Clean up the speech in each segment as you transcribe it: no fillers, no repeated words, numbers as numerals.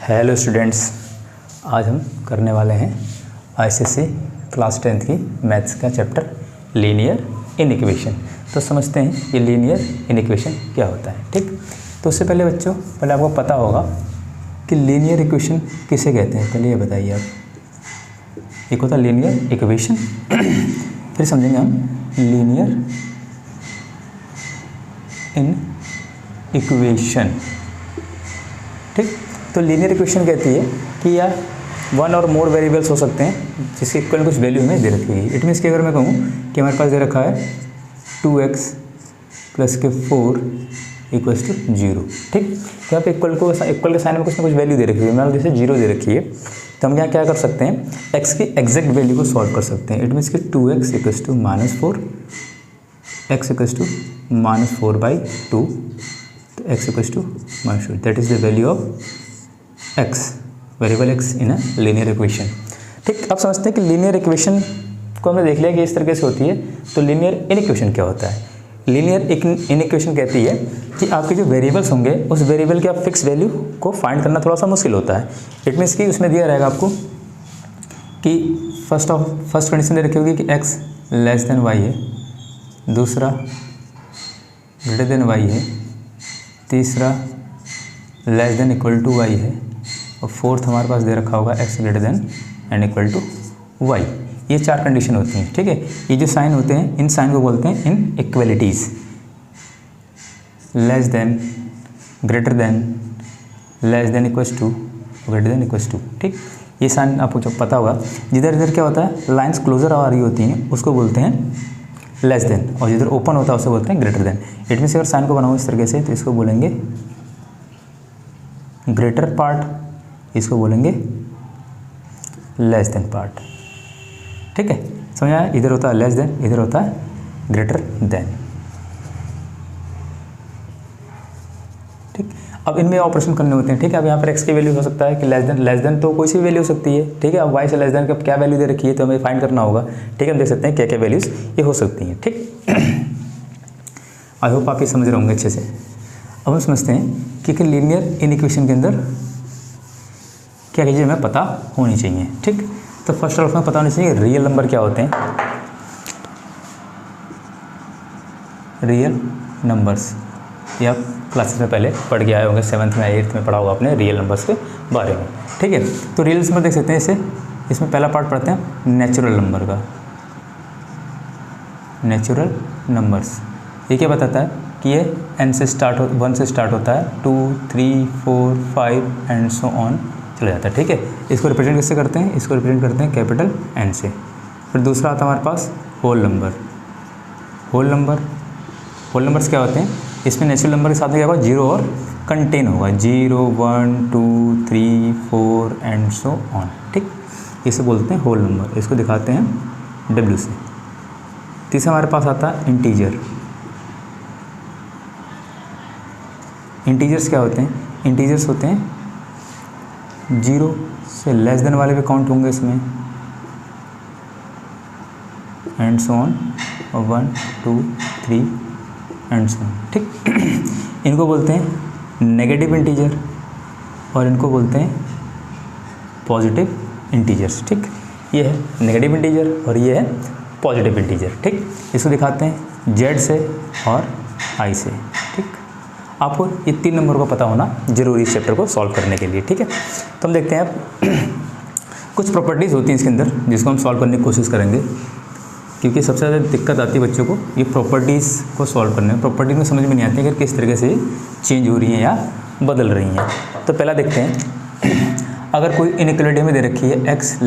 Hello students, आज हम करने वाले हैं आईसीएसई क्लास 10th की मैथ्स का चैप्टर लीनियर इनइक्वेशन। तो समझते हैं ये लीनियर इनइक्वेशन क्या होता है। ठीक, तो उससे पहले बच्चों, पहले आपको पता होगा कि लीनियर इक्वेशन किसे कहते हैं। पहले ये बताइए आप। एक होता है लीनियर इक्वेशन, फिर समझेंगे हम लीनियर इनइक्वेशन। ठीक, तो लीनियर इक्वेशन कहती है कि यार वन और मोर वेरिएबल्स हो सकते हैं जिसके इक्वल कुछ वैल्यू हमें दे रखी है। इट मीन्स कि अगर मैं कहूँ कि हमारे पास दे रखा है 2x + के 4 = 0। ठीक, तो यहाँ पे इक्वल के साइन में कुछ ना कुछ वैल्यू दे रखी है। मान लो जैसे 0 दे रखी है, तो हम यहाँ क्या कर सकते हैं, x की एग्जैक्ट वैल्यू को सॉल्व कर सकते हैं। इट मीन्स कि 2x = -4, x = -4/2, तो x = -2, that is the value of x, variable x in a linear equation. ठीक, अब समझते हैं कि लीनियर इक्वेशन को हमने देख लिया कि इस तरीके से होती है। तो लीनियर इनइक्वेशन क्या होता है? लीनियर इनइक्वेशन कहती है कि आपके जो वेरिएबल्स होंगे उस वेरिएबल के आप फिक्स वैल्यू को फाइंड करना थोड़ा सा मुश्किल होता है। इट मीन्स कि उसमें दिया रहेगा आपको कि फर्स्ट कंडीशन दे रखी होगी कि x y है, दूसरा y है, तीसरा <= y है, और फोर्थ हमारे पास दे रखा होगा x < y। ये चार कंडीशन होती हैं। ठीक है, ये जो साइन होते हैं इन साइन को बोलते हैं inequalities. Less than, greater than, less than equals to, greater than equals to. ठीक, ये साइन आपको जब पता होगा, जिधर जिधर क्या होता है लाइंस क्लोजर आ रही होती हैं उसको बोलते हैं लेस देन, और जिधर ओपन होता है उसे बोलते हैं ग्रेटर देन। इट मीन्स अगर साइन को बनाओ इस तरीके से तो इसको बोलेंगे ग्रेटर पार्ट, इसको बोलेंगे लेस देन पार्ट। ठीक है, समझ आया? इधर होता है लेस देन, इधर होता है ग्रेटर देन। ठीक, अब इनमें ऑपरेशन करने होते हैं। ठीक है, अब यहाँ पर x की वैल्यू हो सकता है कि लेस देन तो कोई सी भी वैल्यू हो सकती है। ठीक है, अब y से लेस देन का क्या वैल्यू दे रखी है तो हमें फाइंड करना होगा। ठीक है, हम देख सकते हैं क्या क्या वैल्यूज़ ये हो सकती हैं। ठीक, आई होप आप ये समझ रहे होंगे अच्छे से। अब हम समझते हैं कि लीनियर इनइक्वेशन के अंदर क्या चीज़ें हमें पता होनी चाहिए। ठीक, तो फर्स्ट ऑफ ऑल पता होनी चाहिए रियल नंबर क्या होते हैं। रियल नंबर्स ये आप क्लासेस में पहले पढ़ के आए होंगे, 7th में 8th में पढ़ा होगा आपने रियल नंबर्स के बारे में। ठीक है, तो रियल नंबर देख सकते हैं इसे, इसमें पहला पार्ट पढ़ते हैं नेचुरल नंबर का। नेचुरल नंबर्स ये क्या बताता है कि ये n से स्टार्ट 1 से स्टार्ट होता है, 2, 3, 4, 5 एंड सो ऑन चला जाता है। ठीक है, इसको रिप्रेजेंट किससे करते हैं? इसको रिप्रेजेंट करते हैं कैपिटल N से। फिर दूसरा आता है हमारे पास होल नंबर। होल नंबर्स क्या होते हैं? इसमें नेचुरल नंबर के साथ में क्या होगा, 0 और कंटेन होगा, 0, 1, 2, 3, 4 एंड सो ऑन। ठीक, इसे बोलते हैं होल नंबर, इसको दिखाते हैं W से। तीसरा हमारे पास आता है इंटीजर। इंटीजर्स क्या होते हैं? इंटीजर्स होते हैं 0 से लेस देन वाले भी काउंट होंगे इसमें, एंड सो ऑन, और 1, 2, 3 एंड सो ऑन। ठीक, इनको बोलते हैं नेगेटिव इंटीजर और इनको बोलते हैं पॉजिटिव इंटीजर्स। ठीक, ये है नेगेटिव इंटीजर और ये है पॉजिटिव इंटीजर। ठीक, इसको दिखाते हैं Z से और I से। ठीक, आपको ये 3 नंबर को पता होना जरूरी इस चैप्टर को सॉल्व करने के लिए। ठीक है, तो हम देखते हैं अब कुछ प्रॉपर्टीज़ होती हैं इसके अंदर जिसको हम सॉल्व करने की कोशिश करेंगे, क्योंकि सबसे ज़्यादा दिक्कत आती है बच्चों को ये प्रॉपर्टीज़ को सॉल्व करने में। प्रॉपर्टीज़ में समझ में नहीं आती है कि किस तरीके से चेंज हो रही हैं या बदल रही हैं। तो पहला देखते हैं, अगर कोई इनइक्वालिटी में दे रखी है x <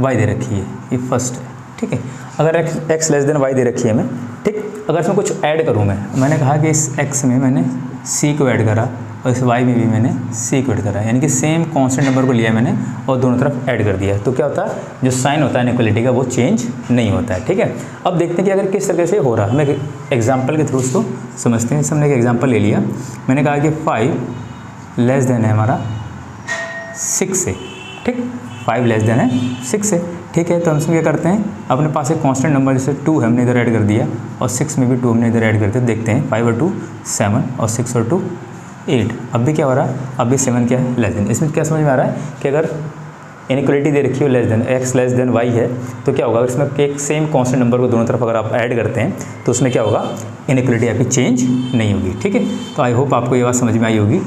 y दे रखी है, ये फर्स्ट है। ठीक है, अगर x < y दे रखी है हमें, ठीक, अगर इसमें कुछ ऐड करूँ मैंने कहा कि इस x में मैंने c को ऐड करा और इस y में भी मैंने c को ऐड करा, यानी कि सेम कांस्टेंट नंबर को लिया मैंने और दोनों तरफ ऐड कर दिया, तो क्या होता है, जो साइन होता है इनइक्वालिटी का वो चेंज नहीं होता है। ठीक है, अब देखते हैं कि अगर किस तरीके से हो रहा है, हम एक एग्जाम्पल के थ्रू उसको समझते हैं। जैसे हमने एक एग्जाम्पल ले लिया, मैंने कहा कि 5 < है हमारा 6 से। ठीक, 5 < है 6 से। ठीक है, तो हम इसमें क्या करते हैं, अपने पास एक कांस्टेंट नंबर जैसे 2 है हमने इधर ऐड कर दिया और 6 में भी 2 हमने इधर ऐड कर दिया। देखते हैं 5 और 2 7 और 6 और 2 8। अब भी क्या हो रहा है, अब भी 7 क्या है, लेस देन। इसमें क्या समझ में आ रहा है कि अगर इनइक्वलिटी दे रखी हो less than x less than y है तो क्या होगा, इसमें एक सेम कांस्टेंट नंबर को दोनों तरफ अगर आप ऐड करते हैं तो उसमें क्या होगा, इनइक्वलिटी आपकी चेंज नहीं होगी। ठीक है, तो आई होप आपको ये बात समझ में आई होगी।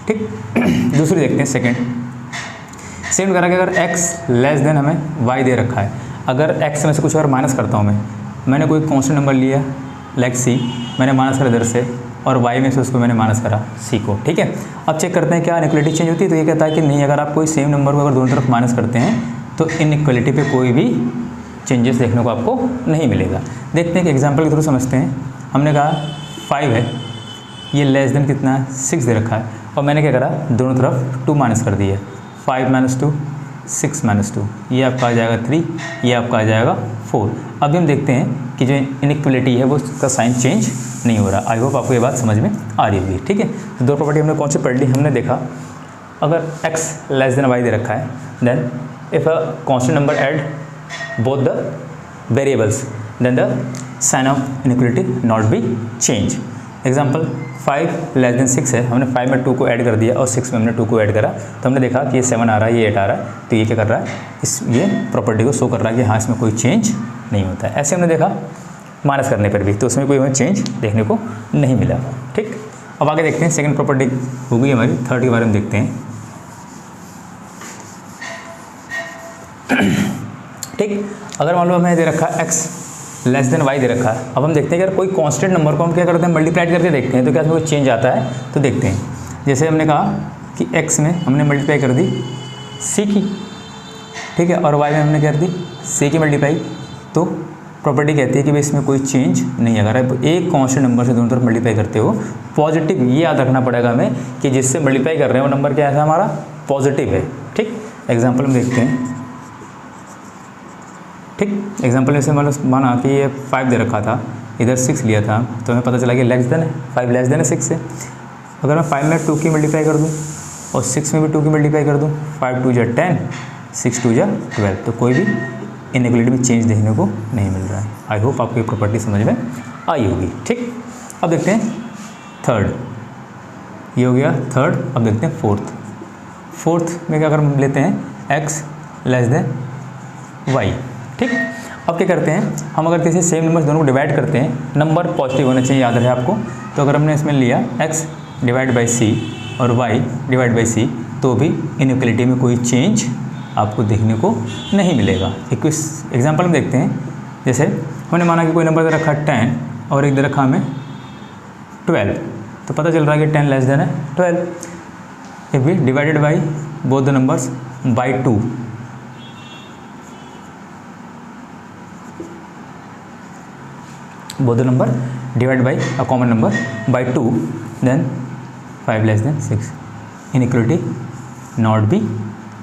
ठीक, दूसरी देखते हैं सेकेंड करा कि अगर x लेस देन हमें y दे रखा है, अगर x में से कुछ और माइनस करता हूँ मैंने कोई कांस्टेंट नंबर लिया लाइक c, मैंने माइनस करा इधर से और y में से उसको मैंने माइनस करा c को। ठीक है, अब चेक करते हैं क्या इनइक्वलिटी चेंज होती है। तो ये कहता है कि नहीं, अगर आप कोई सेम नंबर को अगर दोनों तरफ माइनस करते हैं तो इनइक्वलिटी पे कोई भी चेंजेस देखने को आपको नहीं मिलेगा। देखते हैं कि एग्जाम्पल के थ्रू समझते हैं। हमने कहा 5 है, ये लेस देन कितना है, 6 दे रखा है, और मैंने क्या करा, दोनों तरफ 2 माइनस कर दिया। 5 - 2 6 - 2, ये आपका आ जाएगा 3, ये आपका आ जाएगा 4। अभी हम देखते हैं कि जो इनइक्वलिटी है वो उसका साइन चेंज नहीं हो रहा। आई होप आपको ये बात समझ में आ रही होगी। ठीक है, तो दो प्रॉपर्टी हमने कौन सी पढ़ ली, हमने देखा अगर x लेस देन y दे रखा है then if a constant number add both the variables then the sign of inequality not be change. Example 5 less than 6 है, हमने 5 में 2 को ऐड कर दिया और 6 में हमने 2 को ऐड करा, तो हमने देखा कि ये 7 आ रहा है, ये 8 आ रहा है, तो ये क्या कर रहा है, ये प्रॉपर्टी को शो कर रहा है कि हाँ इसमें कोई चेंज नहीं होता है। ऐसे हमने देखा माइनस करने पर भी, तो उसमें कोई हमें चेंज देखने को नहीं मिला। ठीक, अब आगे देखते हैं सेकंड प्रॉपर्टी होगी हमारी, थर्ड के बारे में देखते हैं। ठीक, अगर मान लो हमें दे रखा है x लेस देन y दे रखा है, अब हम देखते हैं कि अगर कोई कांस्टेंट नंबर को हम क्या करते हैं, मल्टीप्लाई करके देखते हैं तो क्या इसमें कोई चेंज आता है, तो देखते हैं। जैसे हमने कहा कि x में हमने मल्टीप्लाई कर दी c की, ठीक है, और y में हमने कर दी c की मल्टीप्लाई, तो प्रॉपर्टी कहती है कि भाई इसमें कोई चेंज नहीं है। अगर आप एक कांस्टेंट नंबर से दोनों तरफ मल्टीप्लाई करते हो पॉजिटिव, ये याद रखना पड़ेगा हमें कि जिससे मल्टीप्लाई कर रहे हैं वो नंबर क्या है, हमारा पॉजिटिव है। ठीक, एग्जांपल में देखते हैं। ठीक, एग्जांपल में से माना कि ये 5 दे रखा था, इधर 6 लिया था, तो हमें पता चला कि लेस देन है 5 लेस देन है 6 से। अगर मैं 5 में 2 की मल्टीप्लाई कर दूँ और 6 में भी 2 की मल्टीप्लाई कर दूँ, 5 2 = 10, 6 2 = 12, तो कोई भी इनइक्वलिटी में चेंज देखने को नहीं मिल रहा है। आई होप आपको ये प्रॉपर्टी समझ में आई होगी। ठीक, अब देखते हैं थर्ड, ये हो गया थर्ड। अब देखते हैं फोर्थ में क्या अगर हम लेते हैं x लेस देन y। ठीक, अब क्या करते हैं हम, अगर किसी सेम नंबर दोनों को डिवाइड करते हैं, नंबर पॉजिटिव होना चाहिए, याद रहे आपको। तो अगर हमने इसमें लिया x डिवाइड बाई c और y डिवाइड बाई c, तो भी इनइक्वलिटी में कोई चेंज आपको देखने को नहीं मिलेगा। एक एग्जांपल में देखते हैं। जैसे हमने माना कि कोई नंबर दे रखा 10 और एक दे रखा हमें 12, तो पता चल रहा है कि 10 लेस देन है 12। If we divided by both the numbers by 2, both the number divide by a common number by 2, then 5 less than 6, inequality not be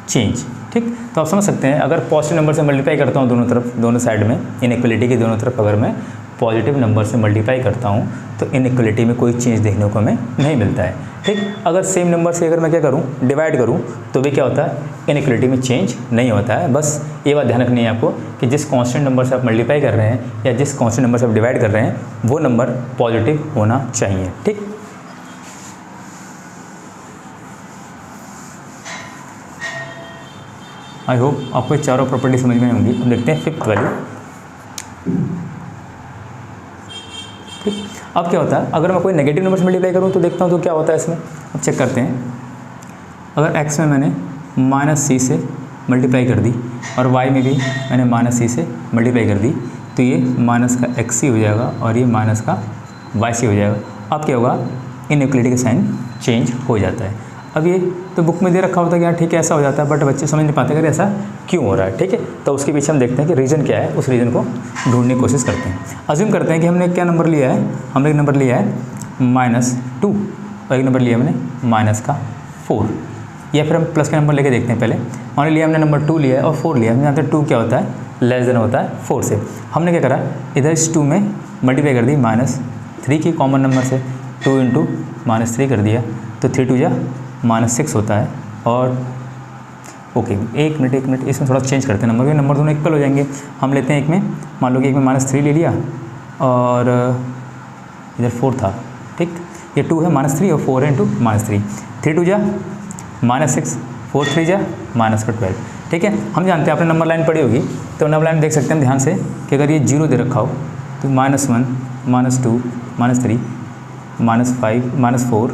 change. ठीक, तो आप समझ सकते हैं अगर पॉजिटिव नंबर से मल्टीप्लाई करता हूँ दोनों तरफ, दोनों साइड में, इनइक्वलिटी के दोनों तरफ अगर मैं पॉजिटिव नंबर से मल्टीप्लाई करता हूँ तो इनइक्वलिटी में कोई चेंज देखने को हमें नहीं मिलता है। ठीक, अगर सेम नंबर से अगर मैं क्या करूँ, डिवाइड करूँ, तो भी क्या होता है, इनइक्वलिटी में चेंज नहीं होता है। बस ये बात ध्यान रखनी है आपको कि जिस कांस्टेंट नंबर से आप मल्टीप्लाई कर रहे हैं या जिस कांस्टेंट नंबर से आप डिवाइड कर रहे हैं वो नंबर पॉजिटिव होना चाहिए। ठीक, आई होप आपको चारों प्रॉपर्टी समझ में होंगी। अब देखते हैं फिफ्थ वाली। ठीक, अब क्या होता है अगर मैं कोई नेगेटिव नंबर से मल्टीप्लाई करूँ तो देखता हूँ तो क्या होता है इसमें। अब चेक करते हैं। अगर x में मैंने -c से मल्टीप्लाई कर दी और y में भी मैंने -c से मल्टीप्लाई कर दी, तो ये माइनस का xc हो जाएगा और ये माइनस का yc हो जाएगा। अब क्या होगा, इनइक्वलिटी का साइन चेंज हो जाता है। अब ये तो बुक में दे रखा होता है कि हाँ ठीक है ऐसा हो जाता है, बट बच्चे समझ नहीं पाते अगर ऐसा क्यों हो रहा है। ठीक है, तो उसके पीछे हम देखते हैं कि रीज़न क्या है, उस रीज़न को ढूंढने की कोशिश करते हैं। अज्यूम करते हैं कि हमने क्या नंबर लिया है, हमने एक नंबर लिया है -2 और एक नंबर लिया हमने -4, या फिर हम प्लस का नंबर लेके देखते हैं। पहले मान लिया हमने नंबर 2 लिया है और 4 लिया है। हम जानते हैं 2 क्या होता है, लेस देन होता है 4 से। हमने क्या करा, इधर इस 2 में मल्टीप्लाई कर दी -3 की कॉमन नंबर से, 2 × -3 कर दिया, तो 3 2 -6 होता है। और ओके, एक मिनट इसमें थोड़ा चेंज करते हैं नंबर, नंबर दोनों इक्वल हो जाएंगे। हम लेते हैं एक में, मान लो कि एक में -3 ले लिया और इधर 4 था, ठीक, ये 2 है -3 और 4 है इंटू -3, 3 2 जा -6, 4 3 जा -12, ठीक है। हम जानते हैं आपने नंबर लाइन पढ़ी होगी, तो नंबर लाइन देख सकते हैं ध्यान से कि अगर ये 0 दे रखा हो तो -1 -2 -3 -4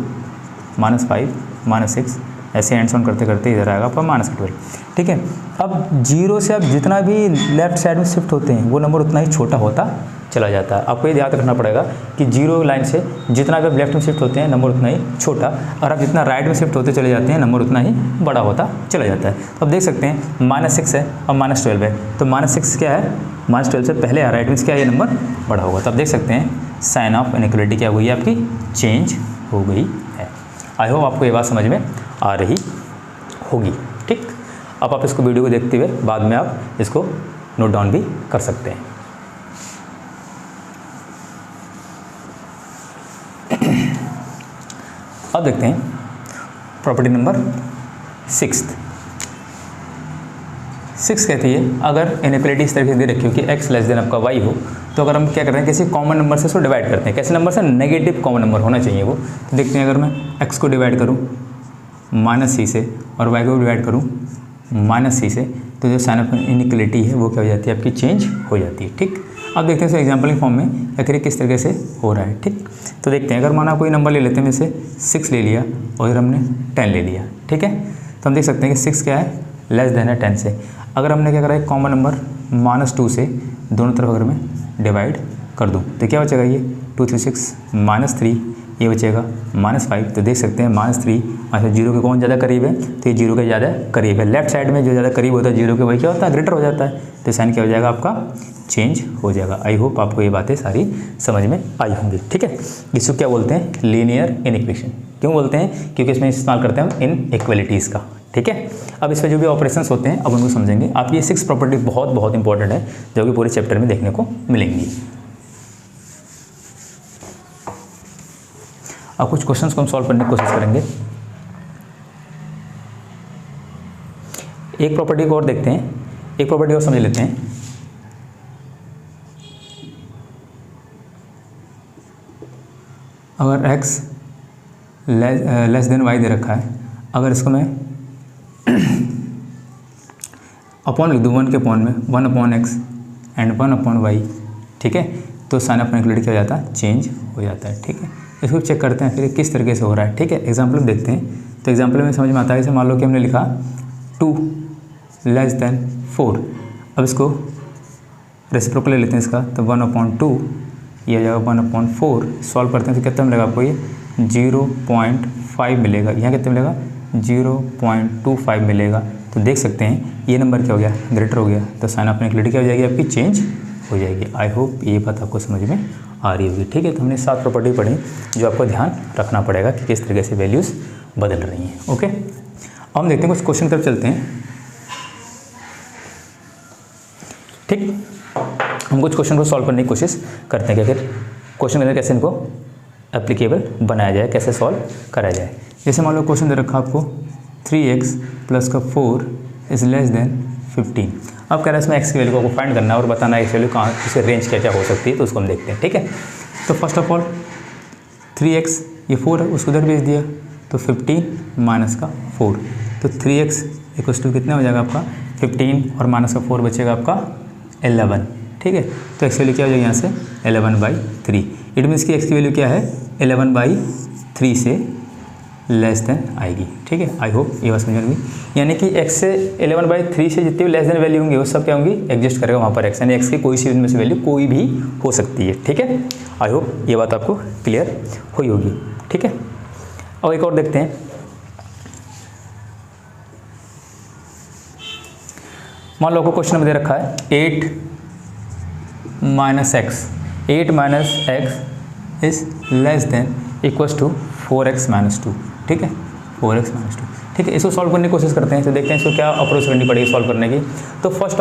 -5 -6 ऐसे एंड्स ऑन करते करते इधर आएगा आपका -12, ठीक है। अब 0 से आप जितना भी लेफ्ट साइड में शिफ्ट होते हैं वो नंबर उतना ही छोटा होता चला जाता है। आपको ये याद रखना पड़ेगा कि 0 लाइन से जितना भी आप लेफ्ट में शिफ्ट होते हैं नंबर उतना ही छोटा, और आप जितना राइट में शिफ्ट होते चले जाते हैं नंबर उतना ही बड़ा होता चला जाता है। तो अब देख सकते हैं -6 है और -12 है, तो -6 क्या है, -12 से पहले है, राइट मीन्स क्या है, ये नंबर बड़ा होगा। तो आप देख सकते हैं साइन ऑफ इनइक्वालिटी क्या हुई है आपकी, चेंज हो गई है। आई होप आपको ये बात समझ में आ रही होगी, ठीक। अब आप इसको वीडियो को देखते हुए बाद में आप इसको नोट डाउन भी कर सकते हैं। अब देखते हैं प्रॉपर्टी नंबर 6 कहती है अगर इनइक्वालिटी इस तरीके से दे रखी हो कि x लेस देन आपका y हो, तो अगर हम क्या करते हैं किसी कॉमन नंबर से इसको डिवाइड करते हैं। कैसे नंबर से, नेगेटिव कॉमन नंबर होना चाहिए वो। तो देखते हैं अगर मैं x को डिवाइड करूँ -c से और y को डिवाइड करूँ -c से, तो जो साइन ऑफ इनइक्वालिटी है वो क्या हो जाती है आपकी, चेंज हो जाती है, ठीक। अब देखते हैं इसे एग्जाम्पल के फॉर्म में आखिर किस तरीके से हो रहा है, ठीक। तो देखते हैं अगर माना कोई नंबर ले लेते हैं, जैसे 6 ले लिया और इधर हमने 10 ले लिया, ठीक है। तो हम देख सकते हैं कि 6 क्या है, लेस देन है 10 से। अगर हमने क्या करा है, कॉमन नंबर -2 से दोनों तरफ अगर मैं डिवाइड कर दूँ तो क्या बचेगा, ये 2 3 6 -3, ये बचेगा -5। तो देख सकते हैं -3 अच्छा 0 के कौन ज़्यादा करीब है, तो ये 0 के ज़्यादा करीब है। लेफ्ट साइड में जो ज़्यादा करीब होता है 0 के वही क्या होता है, ग्रेटर हो जाता है। तो साइन क्या हो जाएगा आपका, चेंज हो जाएगा। आई होप आपको ये बातें सारी समझ में आई होंगी, ठीक है। इसको क्या बोलते हैं, लीनियर इनइक्वेशन। क्यों बोलते हैं, क्योंकि इसमें इस्तेमाल करते हैं हम इनइक्वालिटीज़ का, ठीक है। अब इस पर जो भी ऑपरेशंस होते हैं अब उनको समझेंगे। आप ये 6 प्रॉपर्टी बहुत इंपॉर्टेंट है जो कि पूरे चैप्टर में देखने को मिलेंगी। अब कुछ क्वेश्चंस को हम सॉल्व करने की कोशिश करेंगे। एक प्रॉपर्टी को और देखते हैं, एक प्रॉपर्टी और समझ लेते हैं। अगर x लेस देन y दे रखा है, अगर इसको मैं अपॉन लिख दूँ 1 के अपॉन में 1/x एंड 1/y, ठीक है, तो साइन ऑफ इनइक्वालिटी क्या हो जाता है, चेंज हो जाता है, ठीक है। इसको चेक करते हैं फिर किस तरीके से हो रहा है, ठीक है। एग्जाम्पल में देखते हैं, तो एग्जाम्पल में समझ में आता है। जैसे मान लो कि हमने लिखा 2 लेस देन 4, अब इसको रेसिप्रोकल ले लेते हैं इसका, तो 1/2 ये हो जाएगा 1/4। सॉल्व करते हैं तो कितना मिलेगा आपको, ये 0.5 मिलेगा। यहाँ कितना मिलेगा, 0.25 मिलेगा। तो देख सकते हैं ये नंबर क्या हो गया, ग्रेटर हो गया। तो साइन ऑफ इनइक्वालिटी क्या हो जाएगी आपकी, चेंज हो जाएगी। आई होप ये बात आपको समझ में आ रही होगी, ठीक है। तो हमने 7 प्रॉपर्टी पढ़ी जो आपको ध्यान रखना पड़ेगा कि किस तरीके से वैल्यूज़ बदल रही हैं, ओके। अब हम देखते हैं कुछ क्वेश्चन तरफ चलते हैं, ठीक। हम कुछ क्वेश्चन को सॉल्व करने की कोशिश करते हैं कि आखिर क्वेश्चन के अंदर कैसे इनको एप्लीकेबल बनाया जाए, कैसे सॉल्व कराया जाए। जैसे मान लो क्वेश्चन दे रखा आपको 3x प्लस का 4 इज़ लेस देन 15। अब कह रहा है इसमें x की वैल्यू को आपको फाइंड करना है और बताना है x वैल्यू कहाँ, इसके रेंज क्या क्या हो सकती है, तो उसको हम देखते हैं, ठीक है। तो फर्स्ट ऑफ ऑल 3x ये 4 है, उसको उधर भेज दिया, तो 15 माइनस का 4, तो 3x इक्वल्स टू कितना हो जाएगा आपका 15 और माइनस का 4 बचेगा आपका 11, ठीक है। तो x वैल्यू क्या हो जाएगी यहाँ से 11/3। इट मीन्स कि x की वैल्यू क्या है 11/3 से लेस देन आएगी, ठीक है। आई होप ये बात समझ में, यानी कि x से 11/3 से जितनी भी लेस देन वैल्यू होंगी वो सब क्या होंगी, एग्जिस्ट करेगा वहाँ पर x, यानी x की कोई सी इनमें से वैल्यू कोई भी हो सकती है, ठीक है। आई होप ये बात आपको क्लियर हुई होगी, ठीक है। और एक और देखते हैं, मान लो आपको क्वेश्चन में दे रखा है 8 - x is less than equals to 4x - 2, ठीक है, 4x - 2, ठीक है। इसको सॉल्व करने की कोशिश करते हैं। तो देखते हैं इसको क्या अप्रोच करनी पड़ेगी सॉल्व करने की। तो फर्स्ट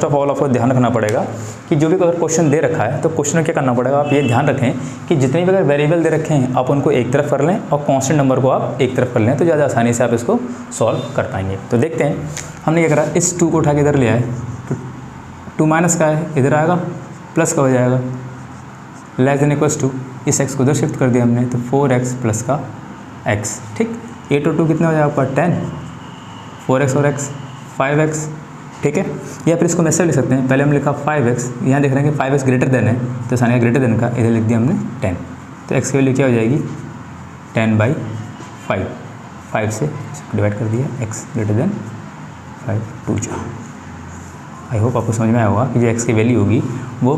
ऑफ ऑल आपको ध्यान रखना पड़ेगा कि जो भी अगर क्वेश्चन दे रखा है तो क्वेश्चन में क्या करना पड़ेगा, आप ये ध्यान रखें कि जितने भी अगर वेरिएबल दे रखे हैं आप उनको एक तरफ कर लें और कांस्टेंट नंबर को आप एक तरफ कर लें, तो ज़्यादा आसानी से आप इसको सॉल्व कर पाएंगे। तो देखते हैं हमने क्या करा, इस 2 को उठा के इधर ले आए, तो 2 माइनस का है इधर आएगा, प्लस का हो जाएगा, लेस देन इक्वल्स टू इस x को उधर शिफ्ट कर दिया हमने, तो 4x प्लस का x, ठीक। 8 और 2 कितना हो जाएगा आपका 10, 4x और x 5x, ठीक है। या फिर इसको मैसेज लिख सकते हैं, पहले हम लिखा 5x, यहाँ देख रहे हैं कि 5x ग्रेटर देन है, तो साइन ग्रेटर देन का इधर लिख दिया हमने 10, तो x की वैल्यू क्या हो जाएगी 10/5, 5 से डिवाइड कर दिया, x greater then 5 2 4। I hope आपको समझ में आया होगा कि जो x की वैल्यू होगी वो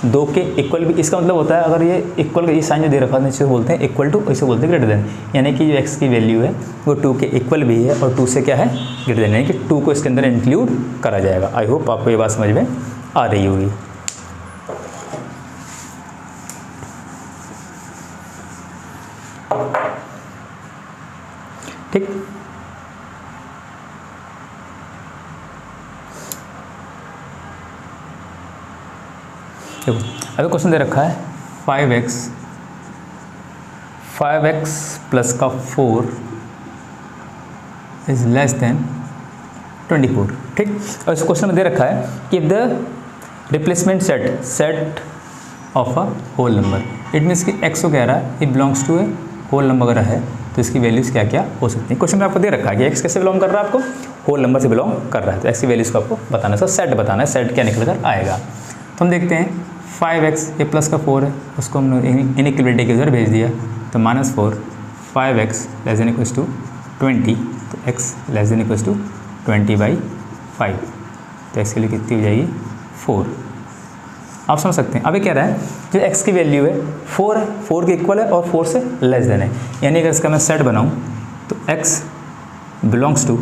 2 के इक्वल भी, इसका मतलब होता है अगर ये इक्वल, ये साइन जो दे रखा है इसे बोलते हैं इक्वल टू, इसे बोलते हैं ग्रेटर देन, यानी कि जो x की वैल्यू है वो 2 के इक्वल भी है और 2 से क्या है ग्रेटर देन, यानी कि 2 को इसके अंदर इंक्लूड करा जाएगा। आई होप आपको ये बात समझ में आ रही होगी। ठीक, देखो अभी क्वेश्चन दे रखा है 5x प्लस का 4 इज लेस देन 24, ठीक। और इस क्वेश्चन में दे रखा है कि the replacement set of a whole number, it means कि x को कह रहा है it belongs to a whole number अगर है तो इसकी वैल्यूज़ क्या क्या हो सकती है। क्वेश्चन में आपको दे रखा है कि x कैसे बिलोंग कर रहा है, आपको होल नंबर से बिलोंग कर रहा है, तो x की वैल्यूज़ को आपको बताना है, सेट बताना है, सेट क्या निकल कर आएगा। तो हम देखते हैं 5x, ये प्लस का 4 है, उसको हमने इनइक्वलिटी के उधर भेज दिया, तो -4, 5x less than equals to 20, तो x less than equals to 20/5, तो x के लिए कितनी हो जाएगी 4। आप समझ सकते हैं। अभी कह रहा है जो x की वैल्यू है 4 है, 4 के इक्वल है और 4 से लेस देन है, यानी अगर इसका मैं सेट बनाऊँ तो x बिलोंग्स टू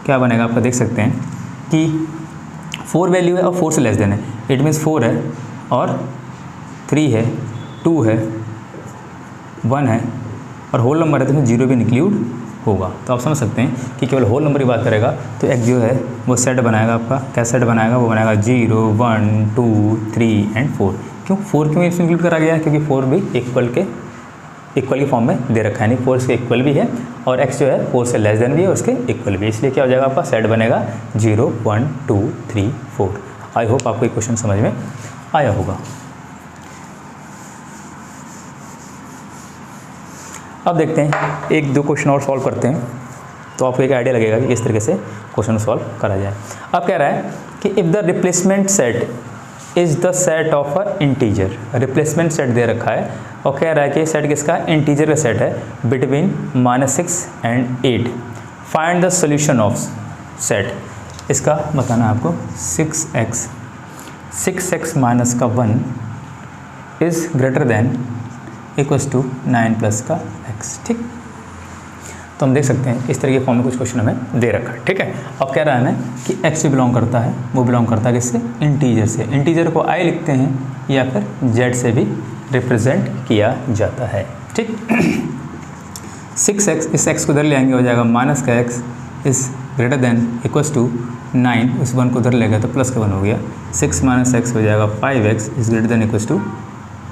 क्या बनेगा, आपका देख सकते हैं कि 4 वैल्यू है और 4 से लेस देन है, इट मीन्स 4 है और 3 है, 2 है, 1 है और होल नंबर है तो इसमें 0 भी इंक्लूड होगा। तो आप समझ सकते हैं कि केवल होल नंबर की बात करेगा तो एक जो है वो सेट बनाएगा, आपका क्या सेट बनाएगा, वो बनाएगा 0 1 2 3 एंड 4। क्यों 4 क्यों इसमें इंक्लूड करा गया है, क्योंकि 4 भी इक्वल की फॉर्म में दे रखा है, यानी 4 इसके इक्वल भी है और x जो है 4 से लेस देन भी है उसके इक्वल भी, इसलिए क्या हो जाएगा आपका सेट बनेगा 0 1 2 3 4। आई होप आपको ये क्वेश्चन समझ में आया होगा। अब देखते हैं एक दो क्वेश्चन और सॉल्व करते हैं तो आपको एक आइडिया लगेगा कि किस तरीके से क्वेश्चन सॉल्व करा जाए। अब कह रहा है कि if the replacement set is the set of a integer, replacement set दे रखा है और कह रहा है कि सेट किसका, इंटीजर का सेट है, between -6 and 8, find the solution of set. इसका बताना है आपको 6x माइनस का 1 is greater than equals to 9 plus का x, ठीक। तो हम देख सकते हैं इस तरह के फॉर्म में कुछ क्वेश्चन हमें दे रखा है, ठीक है। अब कह रहा है ना कि x से बिलोंग करता है, वो बिलोंग करता है किससे, इंटीजर से। इंटीजर को i लिखते हैं या फिर z से भी रिप्रेजेंट किया जाता है, ठीक। 6x, इस x को उधर ले आएंगे, हो जाएगा माइनस का x is greater than equals to 9, इस 1 को उधर ले गया तो प्लस का 1 हो गया, 6 माइनस x हो जाएगा 5x is greater than equals to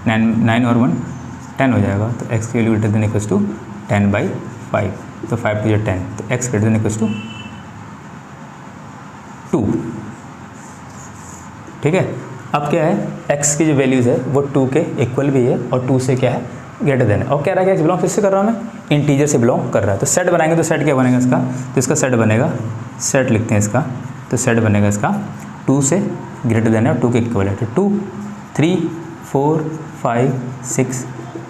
9 और 1 10 हो जाएगा, तो x की value greater than equals to 10/5, तो 5 to 10, तो x greater than equals to 2, ठीक है। अब क्या है, x की जो वैल्यूज़ है वो 2 के इक्वल भी है और 2 से क्या है ग्रेटर देन है, और कह रहा है कि बिलोंग किससे कर रहा हूँ मैं, इंटीजर से बिलोंग कर रहा है। तो सेट बनाएंगे तो सेट क्या बनेगा इसका, तो इसका सेट बनेगा, सेट लिखते हैं इसका, तो सेट बनेगा इसका 2 से ग्रेटर देन है और 2 के इक्वल है, तो 2 3 4 5 6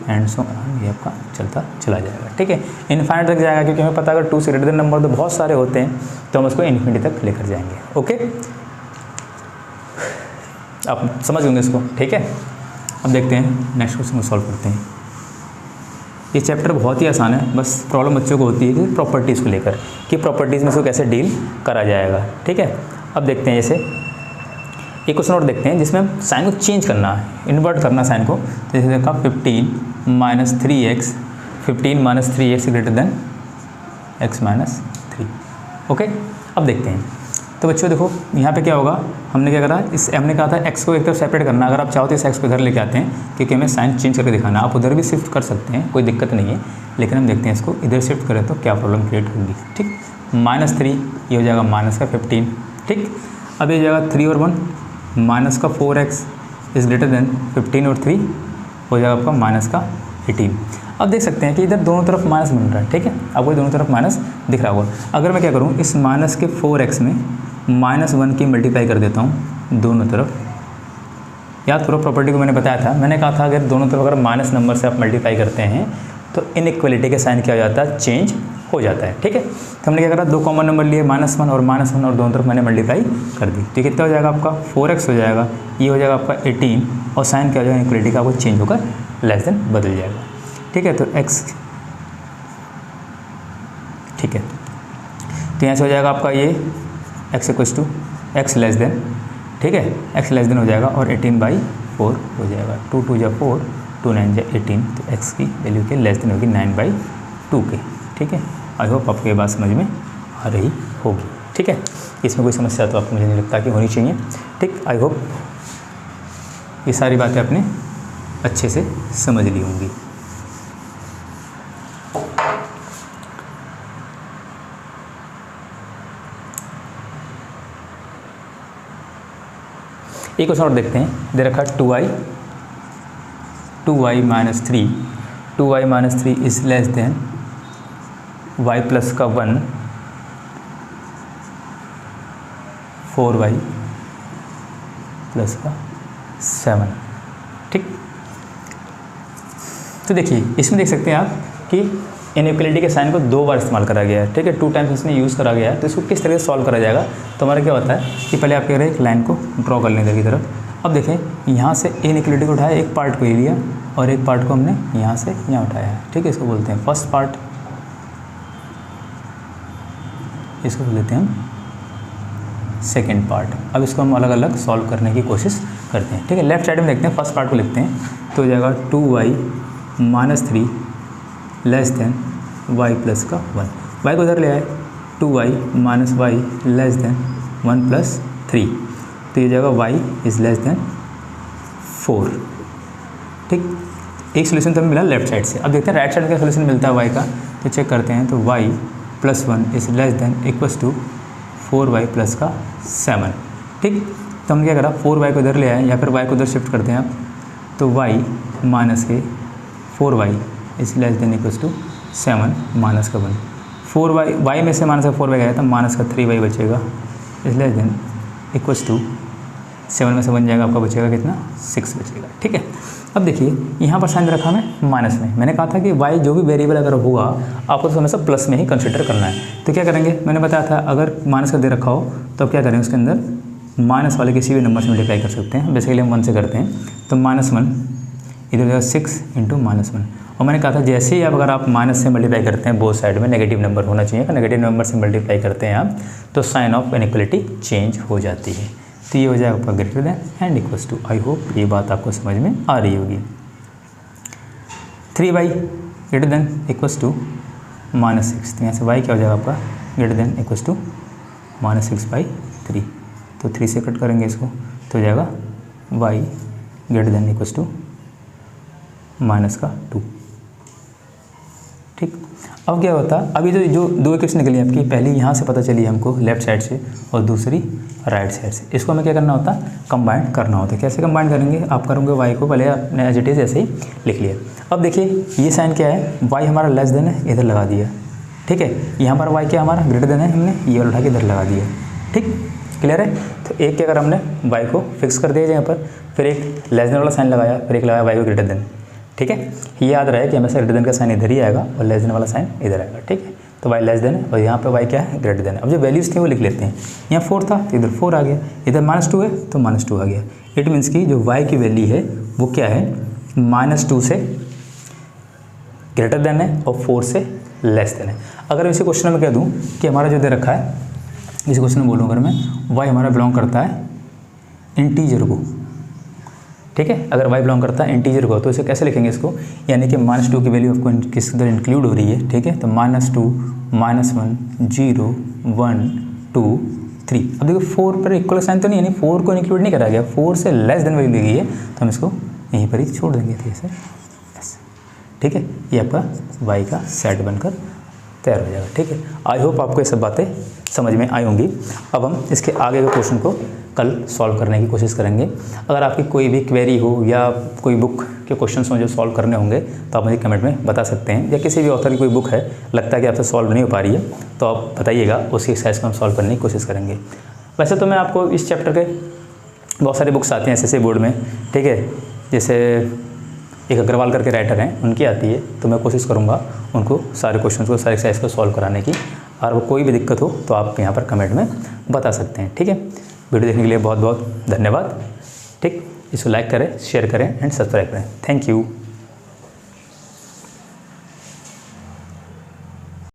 एंड सो ऑन, ये आपका चलता चला जाएगा, ठीक है। इनफाइनाइट तक जाएगा, क्योंकि हमें पता है अगर 2 से ग्रेटर देन नंबर तो बहुत सारे होते हैं तो हम उसको इन्फिनिटी तक लेकर जाएंगे, ओके। आप समझ होंगे इसको, ठीक है। अब देखते हैं नेक्स्ट क्वेश्चन को सॉल्व करते हैं। ये चैप्टर बहुत ही आसान है, बस प्रॉब्लम बच्चों को होती है कि प्रॉपर्टीज़ को लेकर, कि प्रॉपर्टीज़ में इसको कैसे डील करा जाएगा, ठीक है। अब देखते हैं जैसे एक क्वेश्चन और देखते हैं जिसमें साइन को चेंज करना है, इन्वर्ट करना साइन को। तो जैसे देखा 15 minus 3x, 15 minus 3x greater than x minus 3, okay. अब देखते हैं, तो बच्चों देखो यहाँ पे क्या होगा, हमने क्या करा, हमने कहा था x को एक तरफ सेपरेट करना। अगर आप चाहो तो इस x को इधर लेके आते हैं, क्योंकि हमें साइन चेंज करके दिखाना। आप उधर भी शिफ्ट कर सकते हैं, कोई दिक्कत नहीं है, लेकिन हम देखते हैं इसको इधर शिफ्ट करें तो क्या प्रॉब्लम क्रिएट होगी, ठीक। -3 ये हो जाएगा माइनस का 15, ठीक। अब ये जाएगा 3 और 1 माइनस का 4x इज़ ग्रेटर देन 15 और 3 हो जाएगा आपका माइनस का 18। अब देख सकते हैं कि इधर दोनों तरफ माइनस बन रहा है, ठीक है, आपको दोनों तरफ माइनस दिख रहा होगा। अगर मैं क्या करूँ, इस माइनस के 4x में -1 की मल्टीप्लाई कर देता हूँ दोनों तरफ। याद करो प्रॉपर्टी को मैंने बताया था, मैंने कहा था अगर दोनों तरफ अगर माइनस नंबर से आप मल्टीप्लाई करते हैं तो इनइक्वालिटी का साइन क्या हो जाता है, चेंज हो जाता है, ठीक है। तो हमने क्या करा, दो कॉमन नंबर लिए -1 और -1 और दोनों तरफ मैंने मल्टीप्लाई कर दी, तो कितना हो जाएगा आपका 4x हो जाएगा, ये हो जाएगा आपका 18 और साइन क्या हो जाएगा, इनइक्वालिटी का आपको चेंज होकर लेस देन बदल जाएगा, ठीक है। तो x, ठीक है, तो यहाँ से हो जाएगा आपका ये x equals to x less than, ठीक है, x लेस देन हो जाएगा और 18/4 हो जाएगा। 2 2 जा 4, 2 9 जा 18, तो x की वैल्यू के लेस देन होगी 9/2 के, ठीक है। आई होप आपको ये बात समझ में आ रही होगी, ठीक है। इसमें कोई समस्या तो आपको मुझे नहीं लगता कि होनी चाहिए, ठीक। आई होप ये सारी बातें आपने अच्छे से समझ ली होंगी। एक क्वेश्चन और देखते हैं, दे रखा 2y -3, 2y -3 is less than y plus का 1, 4y प्लस का 7, ठीक। तो देखिए इसमें देख सकते हैं आप कि इनइक्वालिटी के साइन को 2 बार इस्तेमाल करा गया है, ठीक है, 2 टाइम्स इसमें यूज़ करा गया है। तो इसको किस तरह से सॉल्व करा जाएगा, तो हमारा क्या होता है कि पहले आप कह रहे हैं एक लाइन को ड्रॉ कर लें इधर की तरफ। अब देखें यहाँ से इनइक्वालिटी को उठाया, एक पार्ट को ही लिया और एक पार्ट को हमने यहाँ से यहाँ उठाया है, ठीक है। इसको बोलते हैं फर्स्ट पार्ट, इसको बोल देते हैं हम सेकेंड पार्ट। अब इसको हम अलग अलग सॉल्व करने की कोशिश करते हैं, ठीक है। लेफ्ट साइड में देखते हैं, फर्स्ट पार्ट को लिखते हैं, तो हो जाएगा 2y -3 less than y plus का 1, y को उधर ले आए, 2y -y लेस देन 1 + 3, तो ये जाएगा y इज़ लेस देन 4, ठीक। एक सोल्यूशन तो हमें मिला लेफ्ट साइड से। अब देखते हैं राइट साइड का सोल्यूशन मिलता है y का, तो चेक करते हैं। तो y + 1 is less than equals to 4y plus का 7, ठीक। तो हम क्या करा, 4y को इधर ले आए या फिर y को उधर शिफ्ट करते हैं आप, तो y माइनस के 4y is less than equals to 7 minus का 1, 4y में से माइनस का 4y गया था, माइनस का 3y बचेगा is less than equals to 7 में से बन जाएगा आपका, बचेगा कितना 6 बचेगा, ठीक है। अब देखिए यहाँ पर साइन रखा मैं माइनस में, मैंने कहा था कि y जो भी वेरिएबल अगर होगा आपको तो हमेशा प्लस में ही कंसिडर करना है। तो क्या करेंगे, मैंने बताया था अगर माइनस का दे रखा हो तो अब क्या करेंगे, उसके अंदर माइनस वाले किसी भी नंबर से मल्टीप्लाई कर सकते हैं। बेसिकली हम 1 से करते हैं, तो -1 इधर हो जाएगा 6 × -1। और मैंने कहा था जैसे ही अगर आप माइनस से मल्टीप्लाई करते हैं, बोथ साइड में नेगेटिव नंबर होना चाहिए, नेगेटिव नंबर से मल्टीप्लाई करते हैं आप तो साइन ऑफ इनइक्वालिटी चेंज हो जाती है। तो ये हो जाएगा आपका greater than and equals to. I hope ये बात आपको समझ में आ रही होगी। 3y greater than equals to -6, तो यहाँ से y क्या हो जाएगा आपका ग्रेटर देन इक्वल्स टू -6/3, तो 3 से कट करेंगे इसको, तो हो जाएगा y greater than equals to -2, ठीक। अब क्या होता है, अभी जो दो इक्वेशन निकली आपकी, पहली यहाँ से पता चली हमको लेफ्ट साइड से और दूसरी राइट साइड से, इसको हमें क्या करना होता है, कंबाइन करना होता है। कैसे कंबाइन करेंगे, आप करोगे y को पहले आपने एज इट इज़ ऐसे ही लिख लिया। अब देखिए ये साइन क्या है, y हमारा लेस देन है, इधर लगा दिया, ठीक है। यहाँ पर y क्या हमारा ग्रेटर देन है, हमने ये वाला उठा के इधर लगा दिया, ठीक, क्लियर है। तो एक क्या अगर हमने y को फिक्स कर दिया यहाँ पर, फिर एक लेस देन वाला साइन लगाया, फिर एक लगाया y को ग्रेटर देन, ठीक है। ये याद रहे कि हमेशा ग्रेटर देन का साइन इधर ही आएगा और लेस देन वाला साइन इधर आएगा, ठीक है। तो y लेस देन है और यहाँ पे y क्या है, ग्रेटर देन है। अब जो वैल्यूज़ थी वो लिख लेते हैं, यहाँ 4 था तो इधर 4 आ गया, इधर -2 है तो -2 आ गया। इट मीन्स कि जो y की वैल्यू है वो क्या है, -2 से ग्रेटर देन है और 4 से लेस देन है। अगर इसी क्वेश्चन में कह दूँ कि हमारा जो दे रखा है, इस क्वेश्चन में बोलूँ अगर मैं, y हमारा बिलोंग करता है इंटीजर को, ठीक है। अगर y बिलोंग करता है इंटीजर को तो इसे कैसे लिखेंगे इसको, यानी कि -2 की वैल्यू आपको किस अंदर इंक्लूड हो रही है, ठीक है। तो -2 -1 0 1 2 3। अब देखो 4 पर इक्वल साइन तो नहीं, यानी 4 को इंक्लूड नहीं करा गया, 4 से लेस देन वैल्यू दी गई है, तो हम इसको यहीं पर ही छोड़ देंगे ऐसे, ठीक है। ये आपका y का सेट बनकर तैयार हो जाएगा, ठीक है। आई होप आपको ये सब बातें समझ में आई होंगी। अब हम इसके आगे के क्वेश्चन को कल सॉल्व करने की कोशिश करेंगे। अगर आपकी कोई भी क्वेरी हो या कोई बुक के क्वेश्चंस हो जो सॉल्व करने होंगे तो आप मुझे कमेंट में बता सकते हैं, या किसी भी ऑथर की कोई बुक है लगता है कि आपसे सॉल्व नहीं हो पा रही है तो आप बताइएगा, उसकी एक्सरसाइज को हम सॉल्व करने की कोशिश करेंगे। वैसे तो मैं आपको इस चैप्टर के बहुत सारी बुक्स आती हैं एसएससी बोर्ड में, ठीक है, जैसे एक अग्रवाल करके राइटर हैं उनकी आती है, तो मैं कोशिश करूँगा उनको सारे क्वेश्चंस को, सारे एक्सरसाइज को सॉल्व कराने की। और वो कोई भी दिक्कत हो तो आप यहाँ पर कमेंट में बता सकते हैं, ठीक है। वीडियो देखने के लिए बहुत बहुत धन्यवाद, ठीक। इसको लाइक करें, शेयर करें एंड सब्सक्राइब करें। Thank you.